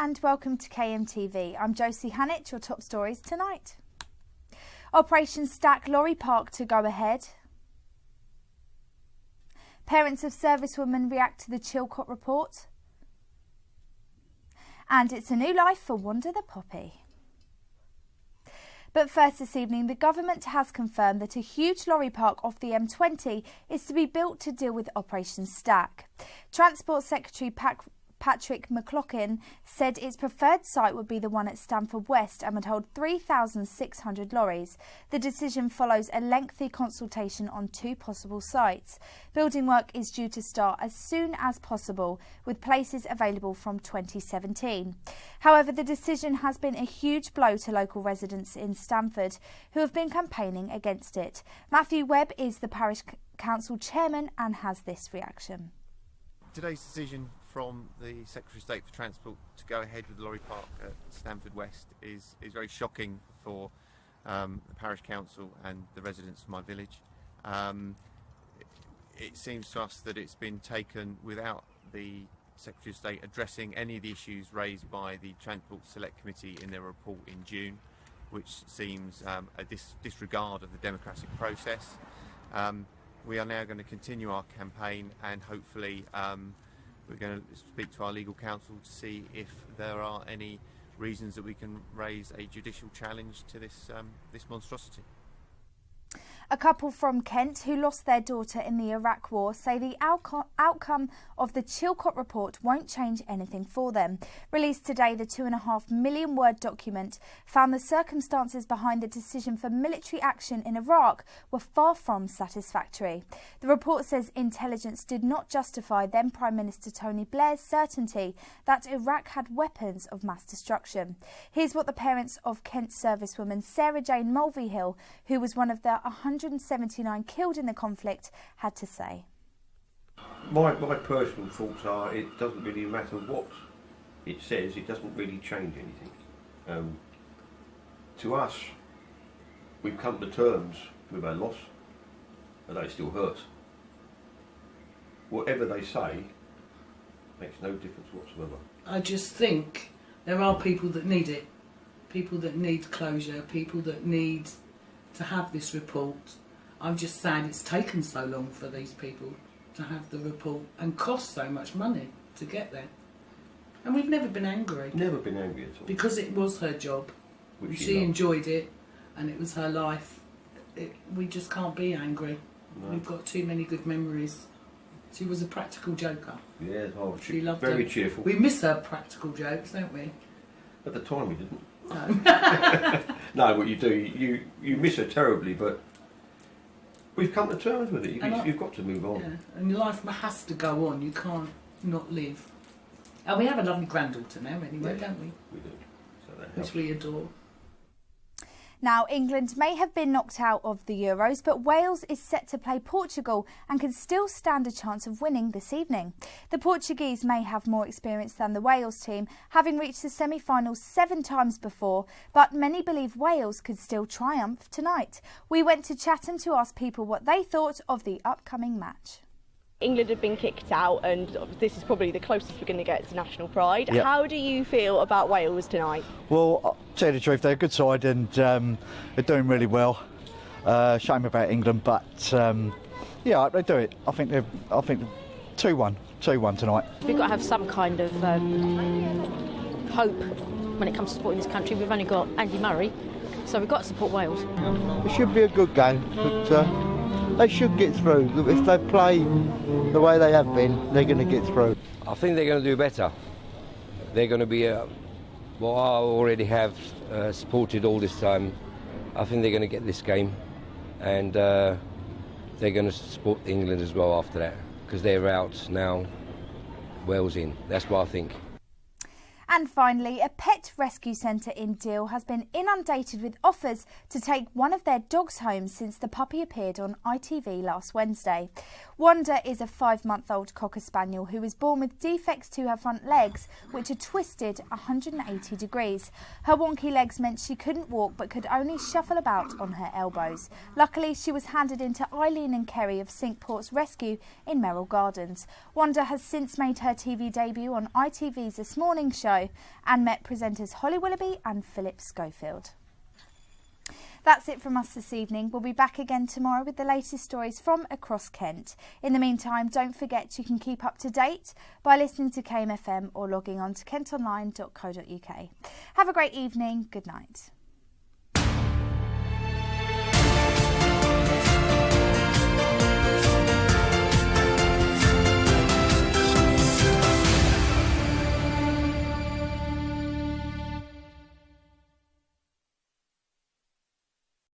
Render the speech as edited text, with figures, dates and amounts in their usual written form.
and welcome to KMTV. I'm Josie Hannett, your top stories tonight. Operation Stack Lorry Park to go ahead. Parents of servicewoman react to the Chilcot report. And it's a new life for Wanda the Poppy. But first this evening, the government has confirmed that a huge lorry park off the M20 is to be built to deal with Operation Stack. Transport Secretary Patrick McLaughlin said its preferred site would be the one at Stanford West and would hold 3,600 lorries. The decision follows a lengthy consultation on two possible sites. Building work is due to start as soon as possible, with places available from 2017. However, the decision has been a huge blow to local residents in Stanford, who have been campaigning against it. Matthew Webb is the parish council chairman and has this reaction. Today's decision from the Secretary of State for Transport to go ahead with the Lorry Park at Stanford West is very shocking for the parish council and the residents of my village. It seems to us that it's been taken without the Secretary of State addressing any of the issues raised by the Transport Select Committee in their report in June, which seems a disregard of the democratic process. We are now going to continue our campaign, and hopefully we're going to speak to our legal counsel to see if there are any reasons that we can raise a judicial challenge to this monstrosity. A couple from Kent who lost their daughter in the Iraq War say the outcome of the Chilcot report won't change anything for them. Released today, the 2.5 million word document found the circumstances behind the decision for military action in Iraq were far from satisfactory. The report says intelligence did not justify then Prime Minister Tony Blair's certainty that Iraq had weapons of mass destruction. Here's what the parents of Kent servicewoman Sarah Jane Mulvey-Hill, who was one of the 179 killed in the conflict, had to say. My personal thoughts are it doesn't really matter what it says, it doesn't really change anything. To us, we've come to terms with our loss, but it still hurts. Whatever they say makes no difference whatsoever. I just think there are people that need it, people that need closure, people that need to have this report. I'm just sad it's taken so long for these people to have the report and cost so much money to get there. And we've never been angry. Never been angry at all. Because it was her job. Which she enjoyed it and it was her life. We just can't be angry. No. We've got too many good memories. She was a practical joker. Yeah, she loved very them. Cheerful. We miss her practical jokes, don't we? At the time we didn't. No. No, what you do, you miss her terribly, but we've come to terms with it. You've got to move on. Yeah, and life has to go on. You can't not live. And we have a lovely granddaughter now anyway, don't we? We do. So that helps. Which we adore. Now, England may have been knocked out of the Euros, but Wales is set to play Portugal and can still stand a chance of winning this evening. The Portuguese may have more experience than the Wales team, having reached the semi-finals 7 times before, but many believe Wales could still triumph tonight. We went to Chatham to ask people what they thought of the upcoming match. England have been kicked out, and this is probably the closest we're going to get to national pride. Yep. How do you feel about Wales tonight? Well, I'll tell you the truth, they're a good side and they're doing really well. Shame about England, but yeah, they do it. I think 2-1 tonight. We've got to have some kind of hope when it comes to supporting this country. We've only got Andy Murray, so we've got to support Wales. It should be a good game, but they should get through. If they play the way they have been, they're going to get through. I think they're going to do better. They're going to be what I already have supported all this time. I think they're going to get this game, and they're going to support England as well after that, because they're out now, Wales in. That's what I think. And finally, a pet rescue centre in Deal has been inundated with offers to take one of their dogs home since the puppy appeared on ITV last Wednesday. Wanda is a 5-month-old Cocker Spaniel who was born with defects to her front legs, which are twisted 180 degrees. Her wonky legs meant she couldn't walk but could only shuffle about on her elbows. Luckily, she was handed into Eileen and Kerry of Cinqueport's rescue in Merrill Gardens. Wanda has since made her TV debut on ITV's This Morning show, show and met presenters Holly Willoughby and Philip Schofield. That's it from us this evening. We'll be back again tomorrow with the latest stories from across Kent. In the meantime, don't forget you can keep up to date by listening to KMFM or logging on to KentOnline.co.uk. Have a great evening. Good night.